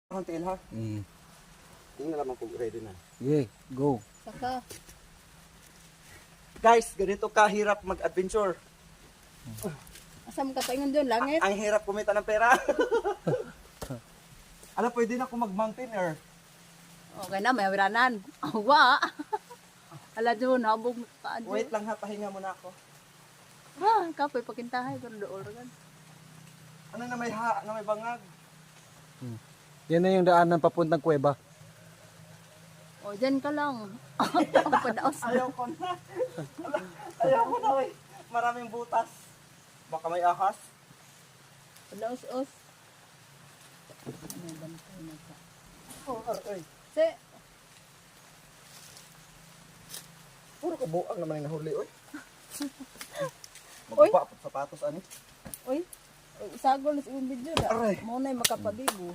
Konti ha. Tingnan naman kung ready na. Yeah, go. Saka, Guys, ganito kahirap mag-adventure. asam ka paingon doon, langit. Ang hirap kumita ng pera. Alam, pwede na ako mag-mountaineer. Okay na, may wiranan. Awa. Ala doon, habog ka doon. Wait lang ha, pahinga muna ako. Ha, kapoy pakintahay, pero doon organ. Ano na may bangag? Yan na yung daanan papuntang kuweba. O, dyan ka lang. Ang padaos. Ayaw ko na. Ayaw ko na, wey. Maraming butas. Baka may ahas. Padaos-os. Ano bantay na ka? Oh, ay. Se, Puro kabuang naman yung nahuli, oy. Oy. Magpapa sapatos, ani. uy. Sagol na sa iyong video da. Aray. Maunay makapabigo.